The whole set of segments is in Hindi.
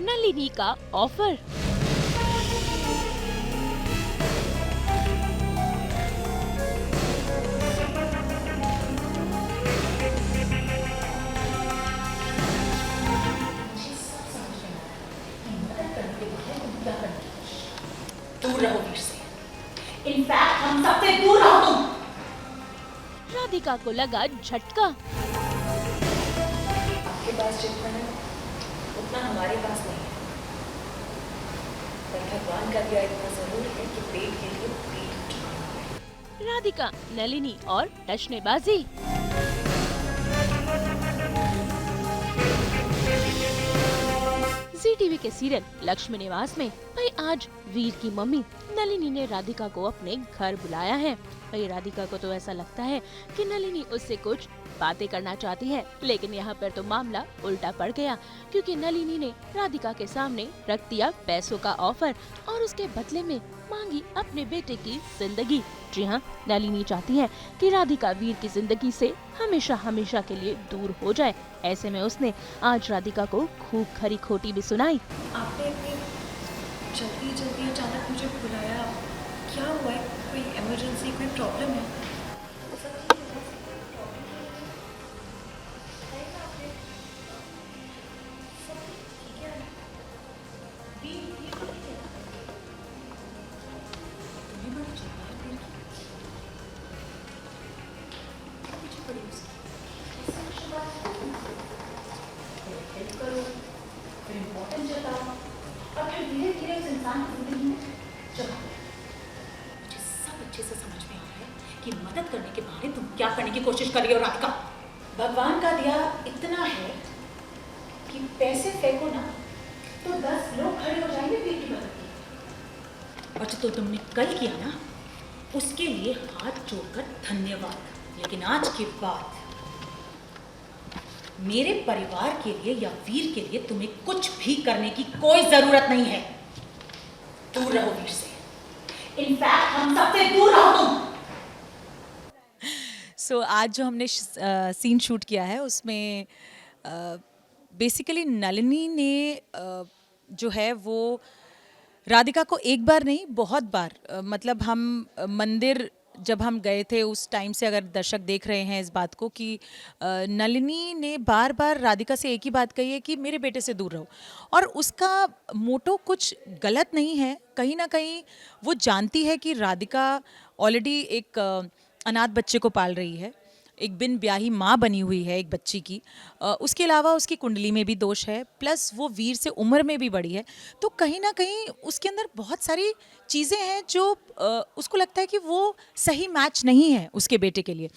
नलिनी का ऑफर। दूर रहो वीर से। इनफैक्ट हम सबसे दूर रहो तुम। राधिका को लगा झटका। आपके पास जितना है उतना हमारे पास नहीं है, पर भगवान का दिया इतना जरूर है कि पेट के लिए पेट चुकाना है। राधिका, नलिनी और टशनेबाजी। जी टीवी के सीरियल लक्ष्मी निवास में भाई आज वीर की मम्मी नलिनी ने राधिका को अपने घर बुलाया है। भाई राधिका को तो ऐसा लगता है कि नलिनी उससे कुछ बातें करना चाहती है, लेकिन यहाँ पर तो मामला उल्टा पड़ गया, क्योंकि नलिनी ने राधिका के सामने रख दिया पैसों का ऑफर और उसके बदले में मांगी अपने बेटे की जिंदगी। जी हाँ, नलिनी चाहती है कि राधिका वीर की जिंदगी से हमेशा हमेशा के लिए दूर हो जाए। ऐसे में उसने आज राधिका को खूब खरी खोटी भी सुनाई। आपने इतनी जल्दी जल्दी अचानक मुझे बुलाया, क्या हुआ है? कोई इमरजेंसी, कोई प्रॉब्लम है? मुझे सब अच्छे से समझ में आ रहा है कि मदद करने के बहाने तुम क्या करने की कोशिश कर रही हो राधिका। भगवान का दिया इतना है कि पैसे फेंको ना तो 10 लोग खड़े हो जाएंगे वीर की मदद की। और जो तुमने कल किया ना, उसके लिए हाथ जोड़कर धन्यवाद। लेकिन आज के बाद मेरे परिवार के लिए या वीर के लिए तुम्हें कुछ भी करने की कोई जरूरत नहीं है। दूर रहो वीर से। इनफैक्ट हम सबसे दूर रहो तुम। सो आज जो हमने सीन शूट किया है उसमें बेसिकली नलिनी ने जो है वो राधिका को एक बार नहीं बहुत बार मतलब हम मंदिर जब हम गए थे उस टाइम से अगर दर्शक देख रहे हैं इस बात को कि नलिनी ने बार बार राधिका से एक ही बात कही है कि मेरे बेटे से दूर रहो। और उसका मोटो कुछ गलत नहीं है, कहीं ना कहीं वो जानती है कि राधिका ऑलरेडी एक अनाथ बच्चे को पाल रही है, एक बिन ब्याही माँ बनी हुई है एक बच्ची की। उसके अलावा उसकी कुंडली में भी दोष है, प्लस वो वीर से उम्र में भी बड़ी है। तो कहीं ना कहीं उसके अंदर बहुत सारी चीज़ें हैं जो उसको लगता है कि वो सही मैच नहीं है उसके बेटे के लिए।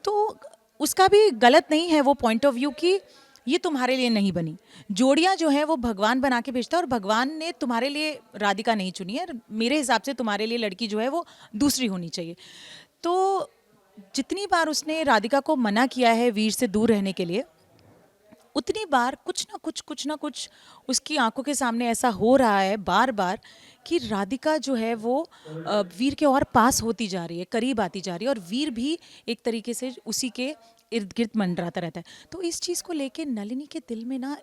तो उसका भी गलत नहीं है वो पॉइंट ऑफ व्यू कि ये तुम्हारे लिए नहीं बनी। जोड़ियाँ जो है वो भगवान बना के भेजता है और भगवान ने तुम्हारे लिए राधिका नहीं चुनी है। मेरे हिसाब से तुम्हारे लिए लड़की जो है वो दूसरी होनी चाहिए। तो जितनी बार उसने राधिका को मना किया है वीर से दूर रहने के लिए, उतनी बार कुछ ना कुछ उसकी आंखों के सामने ऐसा हो रहा है बार बार कि राधिका जो है वो वीर के और पास होती जा रही है, करीब आती जा रही है, और वीर भी एक तरीके से उसी के इर्द गिर्द मंडराता रहता है। तो इस चीज़ को लेके नलिनी के दिल में ना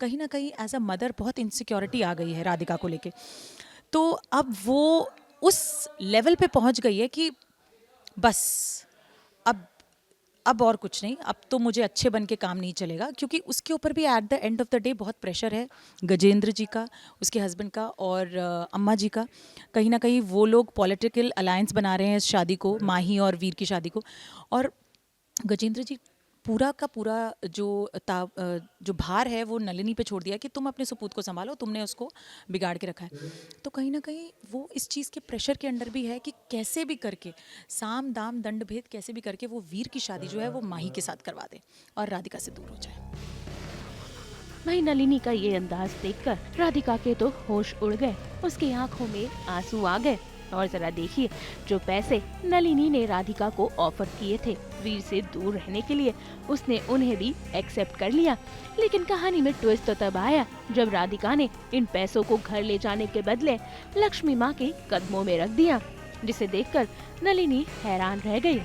कहीं एज अ मदर बहुत इनसिक्योरिटी आ गई है राधिका को लेके। तो अब वो उस लेवल पे पहुंच गई है कि बस अब और कुछ नहीं, अब तो मुझे अच्छे बन के काम नहीं चलेगा, क्योंकि उसके ऊपर भी at the end of the day बहुत प्रेशर है गजेंद्र जी का, उसके हस्बैंड का और अम्मा जी का। कहीं ना कहीं वो लोग पॉलिटिकल अलायंस बना रहे हैं इस शादी को, माही और वीर की शादी को। और गजेंद्र जी पूरा का पूरा जो भार है वो नलिनी पे छोड़ दिया कि तुम अपने सपूत को संभालो, तुमने उसको बिगाड़ के रखा है। तो कहीं ना कहीं वो इस चीज़ के प्रेशर के अंडर भी है कि कैसे भी करके साम दाम दंड भेद कैसे भी करके वो वीर की शादी जो है वो माही के साथ करवा दे और राधिका से दूर हो जाए। वही नलिनी का ये अंदाज देखकर राधिका के तो होश उड़ गए, उसकी आंखों में आंसू आ गए। और जरा देखिए, जो पैसे नलिनी ने राधिका को ऑफर किए थे वीर से दूर रहने के लिए, उसने उन्हें भी एक्सेप्ट कर लिया। लेकिन कहानी में ट्विस्ट तो तब आया जब राधिका ने इन पैसों को घर ले जाने के बदले लक्ष्मी माँ के कदमों में रख दिया, जिसे देखकर नलिनी हैरान रह गई।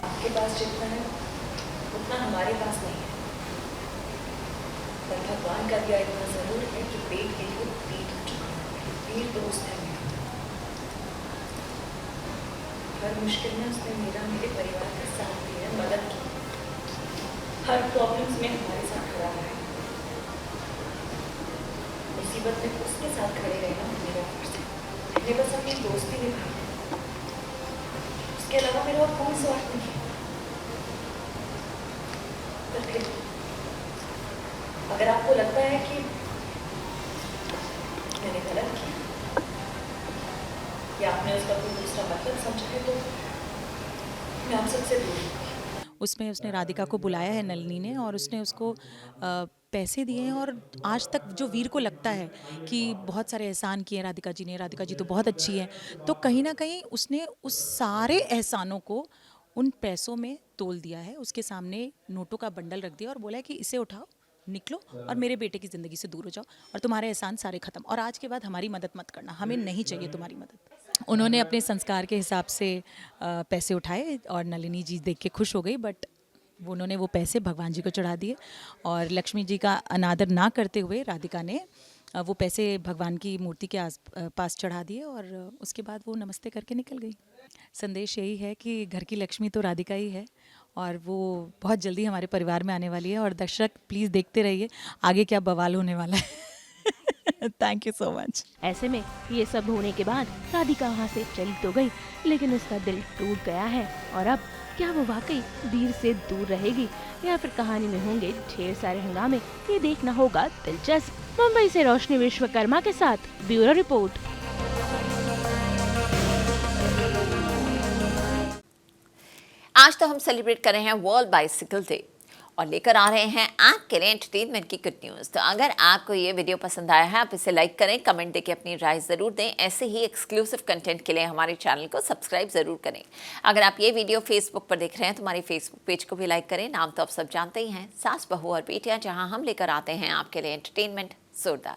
आपके पास जितना है उतना हमारे पास नहीं है, पर भगवान का दिया इतना जरूर है कि पेट के लिए पीठ चुकाना है। वीर दोस्त है मेरा, हर मुश्किल में उसने मेरे परिवार का साथ दिया, मदद की, हर प्रॉब्लम्स में हमारे साथ खड़ा रहा है। मुसीबत में उसके साथ खड़े रहना मेरा फर्ज है। मैंने बस अपनी दोस्ती निभाई, उसके अलावा मेरा और कौन स्वार्थ नहीं है। पर फिर अगर आपको लगता है कि मैंने गलत किया या आपने उसका कोई दूसरा मतलब समझा है, तो मैं आप सबसे दूर हूँ। उसमें उसने राधिका को बुलाया है नलिनी ने, और उसने उसको पैसे दिए हैं। और आज तक जो वीर को लगता है कि बहुत सारे एहसान किए हैं राधिका जी ने, राधिका जी तो बहुत अच्छी है, तो कहीं ना कहीं उसने उस सारे एहसानों को उन पैसों में तोल दिया है। उसके सामने नोटों का बंडल रख दिया और बोला है कि इसे उठाओ, निकलो और मेरे बेटे की ज़िंदगी से दूर हो जाओ, और तुम्हारे एहसान सारे ख़त्म, और आज के बाद हमारी मदद मत करना, हमें नहीं चाहिए तुम्हारी मदद। उन्होंने अपने संस्कार के हिसाब से पैसे उठाए और नलिनी जी देख के खुश हो गई, बट उन्होंने वो पैसे भगवान जी को चढ़ा दिए, और लक्ष्मी जी का अनादर ना करते हुए राधिका ने वो पैसे भगवान की मूर्ति के पास चढ़ा दिए, और उसके बाद वो नमस्ते करके निकल गई। संदेश यही है कि घर की लक्ष्मी तो राधिका ही है, और वो बहुत जल्दी हमारे परिवार में आने वाली है। और दर्शक प्लीज़ देखते रहिए आगे क्या बवाल होने वाला है। Thank you so much. ऐसे में ये सब होने के बाद राधिका वहाँ से चली तो गई, लेकिन उसका दिल टूट गया है। और अब क्या वो वाकई वीर से दूर रहेगी या फिर कहानी में होंगे ढेर सारे हंगामे, ये देखना होगा दिलचस्प। मुंबई से रोशनी विश्वकर्मा के साथ ब्यूरो रिपोर्ट। आज तो हम सेलिब्रेट कर रहे हैं वर्ल्ड बाइसिकल डे और लेकर आ रहे हैं आपके लिए एंटरटेनमेंट की गुड न्यूज़। तो अगर आपको ये वीडियो पसंद आया है, आप इसे लाइक करें, कमेंट देके अपनी राय ज़रूर दें। ऐसे ही एक्सक्लूसिव कंटेंट के लिए हमारे चैनल को सब्सक्राइब ज़रूर करें। अगर आप ये वीडियो फेसबुक पर देख रहे हैं तो हमारे फेसबुक पेज को भी लाइक करें। नाम तो आप सब जानते ही हैं, सास बहू और बेटियाँ, जहाँ हम लेकर आते हैं आपके लिए एंटरटेनमेंट जोरदार।